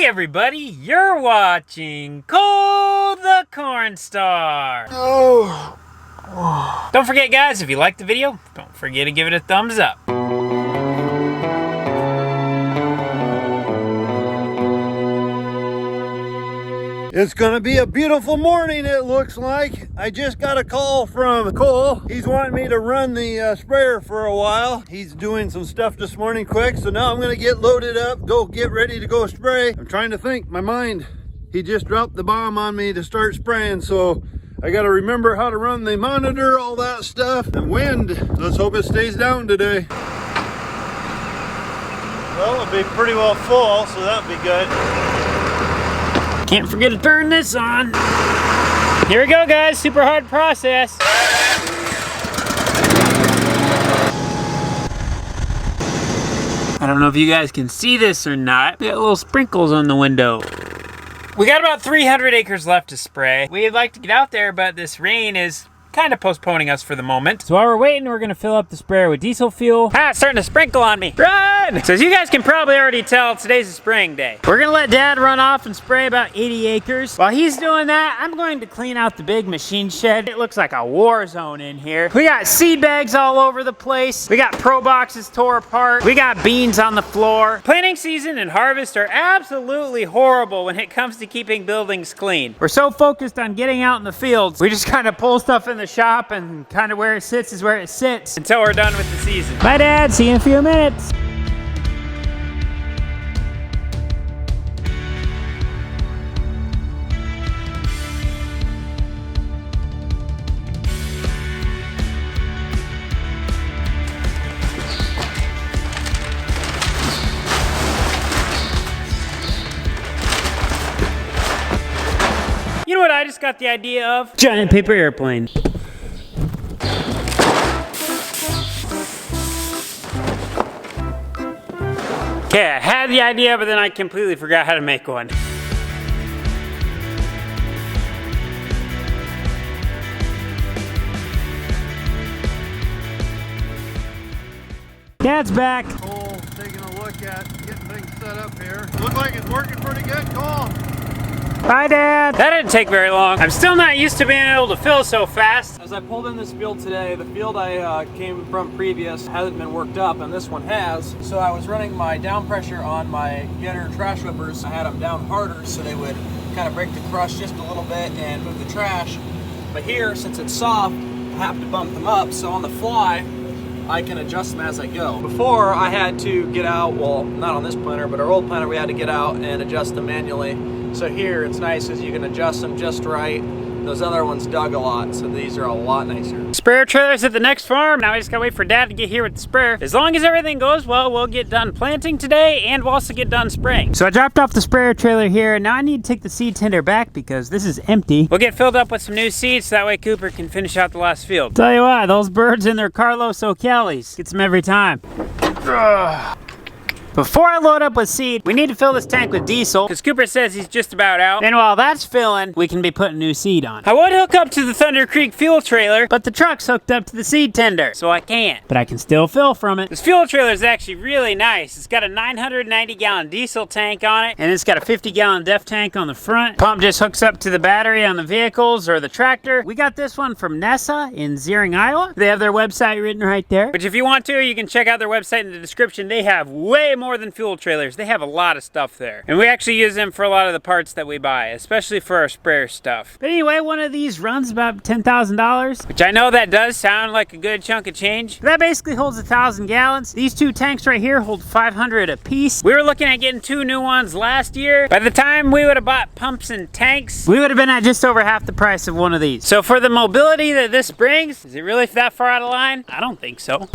everybody, you're watching Cole the Cornstar. Oh. Don't forget guys, if you liked the video, don't forget to give it a thumbs up. It's gonna be a beautiful morning, it looks like. I just got a call from Cole. He's wanting me to run the sprayer for a while. He's doing some stuff this morning quick, so now I'm gonna get loaded up, go get ready to go spray. I'm trying to think, my mind, he just dropped the bomb on me to start spraying, so I gotta remember how to run the monitor, all that stuff. And wind, let's hope it stays down today. Well, it'll be pretty well full, so that'll be good. Can't forget to turn this on. Here we go guys, super hard process. I don't know if you guys can see this or not. We got little sprinkles on the window. We got about 300 acres left to spray. We'd like to get out there, but this rain is kind of postponing us for the moment. So while we're waiting, we're gonna fill up the sprayer with diesel fuel. Ah, it's starting to sprinkle on me. Run! So as you guys can probably already tell, today's a spraying day. We're gonna let Dad run off and spray about 80 acres. While he's doing that, I'm going to clean out the big machine shed. It looks like a war zone in here. We got seed bags all over the place. We got pro boxes tore apart. We got beans on the floor. Planting season and harvest are absolutely horrible when it comes to keeping buildings clean. We're so focused on getting out in the fields, we just kind of pull stuff in the shop and kind of where it sits is where it sits until we're done with the season. Bye Dad, see you in a few minutes. You know what I just got the idea of? Giant paper airplane. Okay, I had the idea, but then I completely forgot how to make one. Dad's back. Cole taking a look at getting things set up here. Looks like it's working pretty good, Cole. Bye, Dad. That didn't take very long. I'm still not used to being able to fill so fast. As I pulled in this field today, the field I came from previous hasn't been worked up, and this one has. So I was running my down pressure on my getter trash whippers. I had them down harder so they would kind of break the crush just a little bit and move the trash. But here, since it's soft, I have to bump them up, so on the fly, I can adjust them as I go. Before, I had to get out, well, not on this planter, but our old planter, we had to get out and adjust them manually. So here, it's nice because you can adjust them just right. Those other ones dug a lot, so these are a lot nicer. Sprayer trailer's at the next farm. Now we just gotta wait for Dad to get here with the sprayer. As long as everything goes well, we'll get done planting today and we'll also get done spraying. So I dropped off the sprayer trailer here, and now I need to take the seed tender back because this is empty. We'll get filled up with some new seeds so that way Cooper can finish out the last field. Tell you what, those birds in their Carlos O'Kellys gets them every time. Ugh. Before I load up with seed, we need to fill this tank with diesel because Cooper says he's just about out. And while that's filling, we can be putting new seed on. I would hook up to the Thunder Creek fuel trailer, but the truck's hooked up to the seed tender, so I can't. But I can still fill from it. This fuel trailer is actually really nice. It's got a 990-gallon diesel tank on it, and it's got a 50-gallon def tank on the front. Pump just hooks up to the battery on the vehicles or the tractor. We got this one from Nessa in Ziering, Iowa. They have their website written right there. Which if you want to, you can check out their website in the description. They have way more than fuel trailers. They have a lot of stuff there, and we actually use them for a lot of the parts that we buy, especially for our sprayer stuff. But anyway, one of these runs about $10,000, which I know that does sound like a good chunk of change. That basically holds 1,000 gallons. These two tanks right here hold 500 a piece. We were looking at getting 2 new ones last year. By the time we would have bought pumps and tanks, we would have been at just over half the price of one of these. So for the mobility that this brings, is it really that far out of line? I don't think so.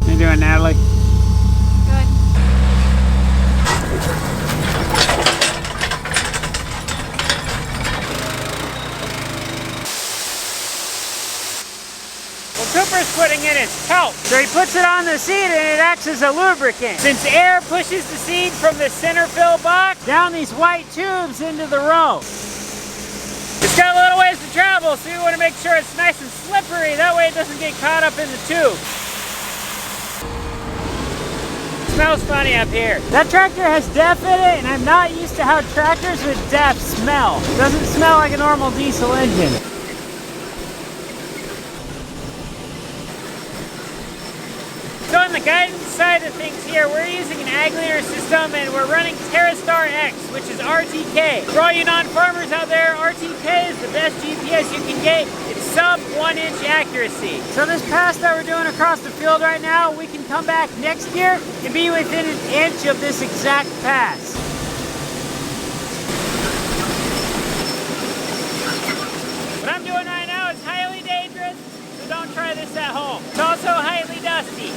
How you doing, Natalie? Good. Well, Cooper's putting in his kelp. So he puts it on the seed and it acts as a lubricant. Since air pushes the seed from the center fill box down these white tubes into the row. This It's got a little ways to travel, so we want to make sure it's nice and slippery. That way it doesn't get caught up in the tube. Smells funny up here. That tractor has DEF in it, and I'm not used to how tractors with DEF smell. It doesn't smell like a normal diesel engine. So on the guidance side of things here, we're using an AgLeader system and we're running TerraStar X, which is RTK. For all you non-farmers out there, RTK is the best GPS you can get. It's sub 1 inch accuracy. So this pass that we're doing across the field right now, we can come back next year and be within an inch of this exact pass. What I'm doing right now is highly dangerous, so don't try this at home. It's also highly dusty.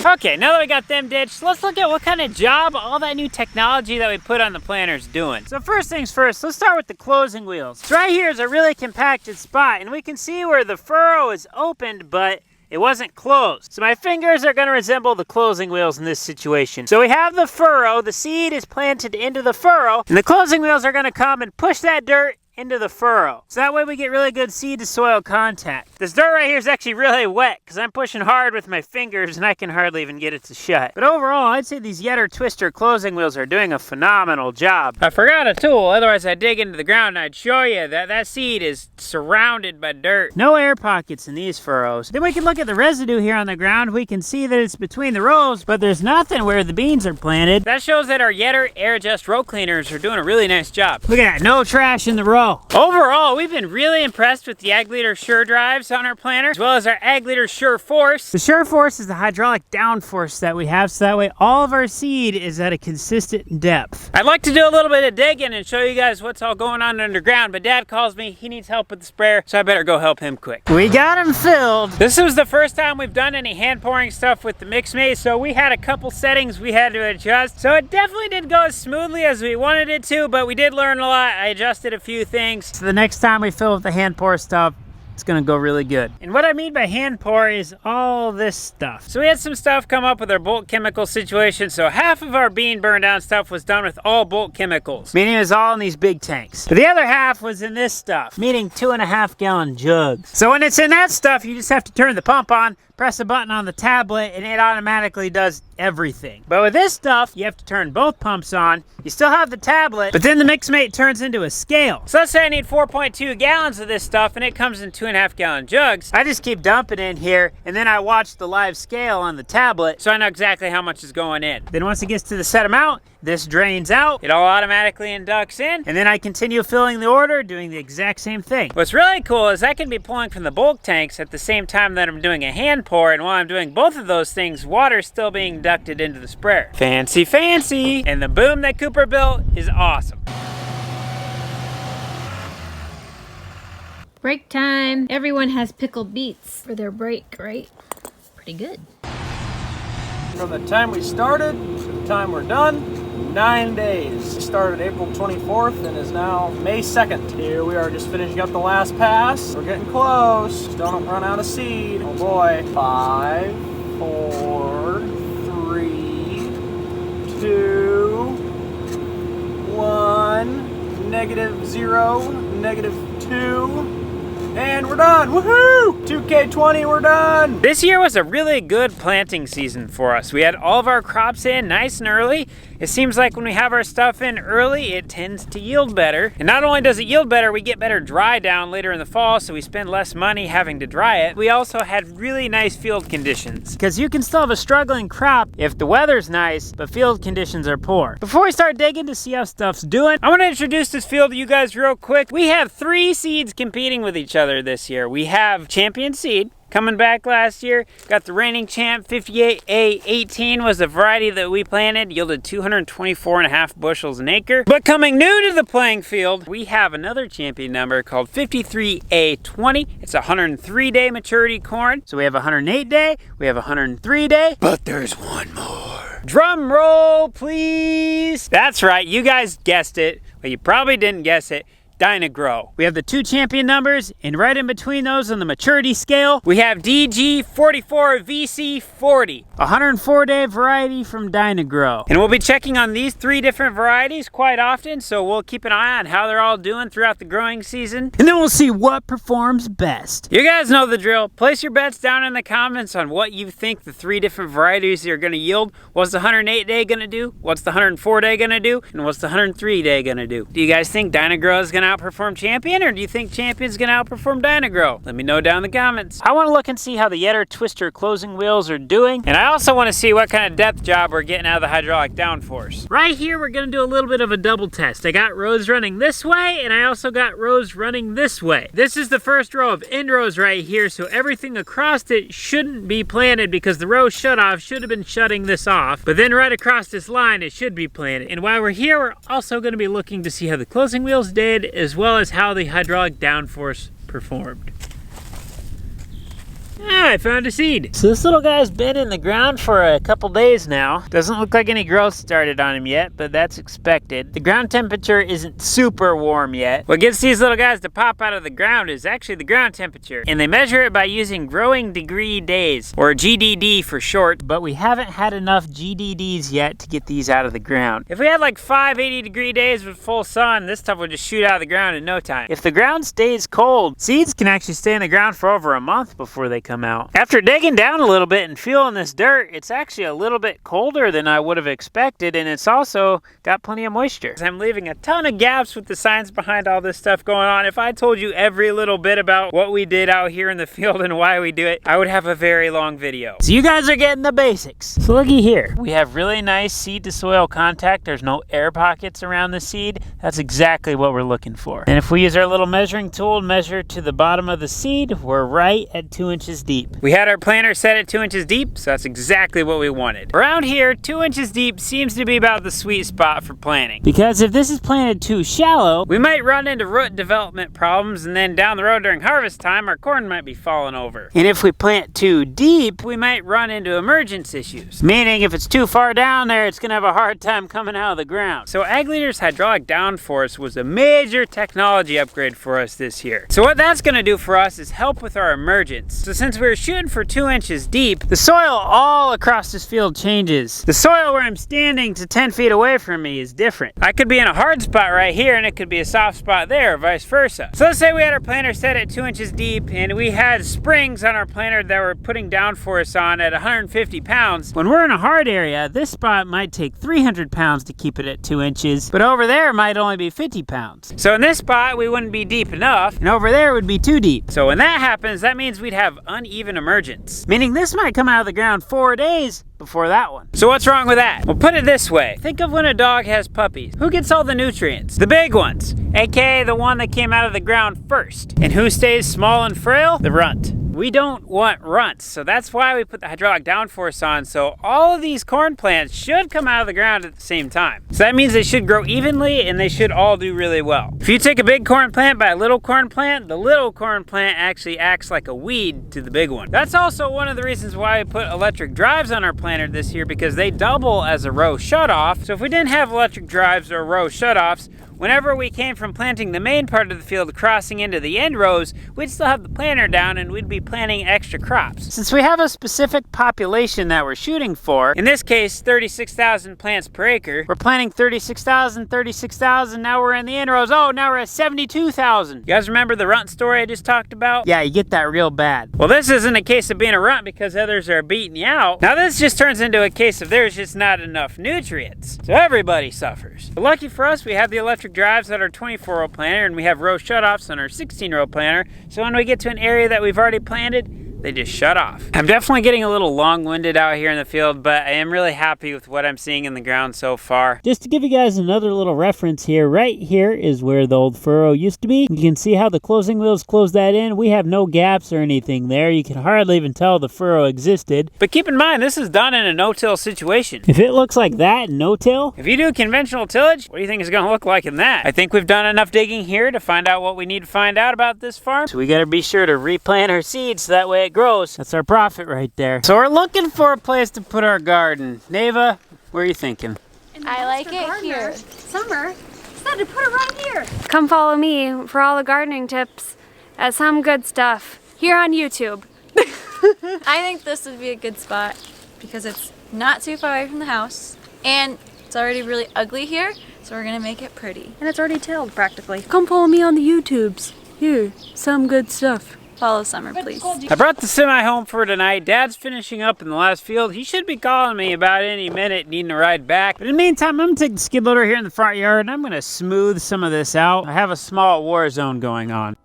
Okay, now that we got them ditched, let's look at what kind of job all that new technology that we put on the planter's doing. So first things first, let's start with the closing wheels. So right here is a really compacted spot, and we can see where the furrow is opened, but it wasn't closed. So my fingers are gonna resemble the closing wheels in this situation. So we have the furrow, the seed is planted into the furrow, and the closing wheels are gonna come and push that dirt into the furrow. So that way we get really good seed to soil contact. This dirt right here is actually really wet because I'm pushing hard with my fingers and I can hardly even get it to shut. But overall, I'd say these Yetter Twister closing wheels are doing a phenomenal job. I forgot a tool, otherwise I'd dig into the ground and I'd show you that that seed is surrounded by dirt. No air pockets in these furrows. Then we can look at the residue here on the ground. We can see that it's between the rows, but there's nothing where the beans are planted. That shows that our Yetter Air Adjust row cleaners are doing a really nice job. Look at that, no trash in the row. Overall, we've been really impressed with the AgLeader Sure drives on our planter, as well as our AgLeader Sure Force. The Sure Force is the hydraulic downforce that we have, so that way all of our seed is at a consistent depth. I'd like to do a little bit of digging and show you guys what's all going on underground, but Dad calls me, he needs help with the sprayer, so I better go help him quick. We got him filled. This was the first time we've done any hand pouring stuff with the mix-mate, so we had a couple settings we had to adjust. So it definitely didn't go as smoothly as we wanted it to, but we did learn a lot. I adjusted a few things. So the next time we fill with the hand pour stuff, it's gonna go really good. And what I mean by hand pour is all this stuff. So we had some stuff come up with our bulk chemical situation, so half of our bean burn down stuff was done with all bulk chemicals, meaning it was all in these big tanks. But the other half was in this stuff, meaning 2.5 gallon jugs. So when it's in that stuff, you just have to turn the pump on, press a button on the tablet, and it automatically does everything. But with this stuff, you have to turn both pumps on. You still have the tablet, but then the mix-mate turns into a scale. So let's say I need 4.2 gallons of this stuff, and it comes in 2.5 gallon jugs. I just keep dumping in here, and then I watch the live scale on the tablet, so I know exactly how much is going in. Then once it gets to the set amount, this drains out, it all automatically inducts in, and then I continue filling the order, doing the exact same thing. What's really cool is I can be pulling from the bulk tanks at the same time that I'm doing a hand pour, and while I'm doing both of those things, water's still being inducted into the sprayer. Fancy, fancy! And the boom that Cooper built is awesome. Break time. Everyone has pickled beets for their break, right? Pretty good. From the time we started to the time we're done, 9 days. We started April 24th and is now May 2nd. Here we are just finishing up the last pass. We're getting close. Don't run out of seed. Oh boy. 5, 4, 3, 2, 1, -0, -2. And we're done, woohoo! 2K20, we're done! This year was a really good planting season for us. We had all of our crops in nice and early. It seems like when we have our stuff in early, it tends to yield better. And not only does it yield better, we get better dry down later in the fall, so we spend less money having to dry it. We also had really nice field conditions, because you can still have a struggling crop if the weather's nice, but field conditions are poor. Before we start digging to see how stuff's doing, I want to introduce this field to you guys real quick. We have 3 seeds competing with each other this year. We have Champion Seed, coming back last year. Got the reigning champ. 58A18 was the variety that we planted, yielded 224.5 bushels an acre. But coming new to the playing field, we have another champion number called 53A20. It's a 103-day maturity corn. So we have a 108-day, we have a 103-day, but there's one more. Drum roll, please. That's right, you guys guessed it, but you probably didn't guess it. Dynagrow. We have the 2 champion numbers, and right in between those on the maturity scale, we have DG44VC40, a 104-day variety from Dynagrow. And we'll be checking on these 3 different varieties quite often, so we'll keep an eye on how they're all doing throughout the growing season, and then we'll see what performs best. You guys know the drill. Place your bets down in the comments on what you think the 3 different varieties are going to yield. What's the 108-day going to do? What's the 104-day going to do? And what's the 103-day going to do? Do you guys think Dynagrow is going to outperform Champion, or do you think Champion's going to outperform Dynagrow? Let me know down in the comments. I want to look and see how the Yetter Twister closing wheels are doing, and I also want to see what kind of depth job we're getting out of the hydraulic downforce. Right here, we're going to do a little bit of a double test. I got rows running this way, and I also got rows running this way. This is the first row of end rows right here, so everything across it shouldn't be planted because the row shut off should have been shutting this off, but then right across this line it should be planted. And while we're here, we're also going to be looking to see how the closing wheels did, as well as how the hydraulic downforce performed. Ah, I found a seed. So this little guy's been in the ground for a couple days now. Doesn't look like any growth started on him yet, but that's expected. The ground temperature isn't super warm yet. What gets these little guys to pop out of the ground is actually the ground temperature, and they measure it by using growing degree days, or GDD for short, but we haven't had enough GDDs yet to get these out of the ground. If we had like 5 80-degree days with full sun, this stuff would just shoot out of the ground in no time. If the ground stays cold, seeds can actually stay in the ground for over a month before they come out. After digging down a little bit and feeling this dirt, it's actually a little bit colder than I would have expected, and it's also got plenty of moisture. I'm leaving a ton of gaps with the science behind all this stuff going on. If I told you every little bit about what we did out here in the field and why we do it, I would have a very long video. So you guys are getting the basics. So looky here. We have really nice seed to soil contact. There's no air pockets around the seed. That's exactly what we're looking for. And if we use our little measuring tool and measure to the bottom of the seed, we're right at 2 inches deep. We had our planter set at 2 inches deep, so that's exactly what we wanted. Around here, 2 inches deep seems to be about the sweet spot for planting. Because if this is planted too shallow, we might run into root development problems, and then down the road during harvest time, our corn might be falling over. And if we plant too deep, we might run into emergence issues. Meaning if it's too far down there, it's gonna have a hard time coming out of the ground. So AgLeader's hydraulic downforce was a major technology upgrade for us this year. So what that's gonna do for us is help with our emergence. So since we were shooting for 2 inches deep, the soil all across this field changes. The soil where I'm standing to 10 feet away from me is different. I could be in a hard spot right here and it could be a soft spot there, or vice versa. So let's say we had our planter set at 2 inches deep and we had springs on our planter that were putting downforce on at 150 pounds. When we're in a hard area, this spot might take 300 pounds to keep it at 2 inches, but over there might only be 50 pounds. So in this spot, we wouldn't be deep enough, and over there would be too deep. So when that happens, that means we'd have uneven emergence. Meaning this might come out of the ground 4 days before that one. So what's wrong with that? Well, put it this way. Think of when a dog has puppies. Who gets all the nutrients? The big ones, aka the one that came out of the ground first. And who stays small and frail? The runt. We don't want runts, so that's why we put the hydraulic downforce on, so all of these corn plants should come out of the ground at the same time. So that means they should grow evenly and they should all do really well. If you take a big corn plant by a little corn plant, the little corn plant actually acts like a weed to the big one. That's also one of the reasons why we put electric drives on our planter this year, because they double as a row shutoff. So if we didn't have electric drives or row shutoffs, whenever we came from planting the main part of the field crossing into the end rows, we'd still have the planter down and we'd be planting extra crops. Since we have a specific population that we're shooting for, in this case 36,000 plants per acre, we're planting 36,000, now we're in the end rows. Oh, now we're at 72,000. You guys remember the runt story I just talked about? Yeah, you get that real bad. Well, this isn't a case of being a runt because others are beating you out. Now this just turns into a case of there's just not enough nutrients. So everybody suffers. But lucky for us, we have the electric drives at our 24-row planter, and we have row shutoffs on our 16-row planter, so when we get to an area that we've already planted, they just shut off. I'm definitely getting a little long-winded out here in the field, but I am really happy with what I'm seeing in the ground so far. Just to give you guys another little reference here, right here is where the old furrow used to be. You can see how the closing wheels close that in. We have no gaps or anything there. You can hardly even tell the furrow existed. But keep in mind, this is done in a no-till situation. If it looks like that in no-till, if you do conventional tillage, what do you think it's gonna look like in that? I think we've done enough digging here to find out what we need to find out about this farm. So we gotta be sure to replant our seeds so that way it grows. That's our profit right there. So we're looking for a place to put our garden. Neva, what are you thinking? I like it here. Summer, Decided to put it right here. Come follow me for all the gardening tips at Some Good Stuff here on YouTube. I think this would be a good spot because it's not too far away from the house and it's already really ugly here, so we're gonna make it pretty. And it's already tilled practically. Come follow me on the YouTubes. Here, Some Good Stuff. Follow Summer, please. I brought the semi home for tonight. Dad's finishing up in the last field. He should be calling me about any minute, needing to ride back. But in the meantime, I'm gonna take the skid loader here in the front yard and I'm gonna smooth some of this out. I have a small war zone going on.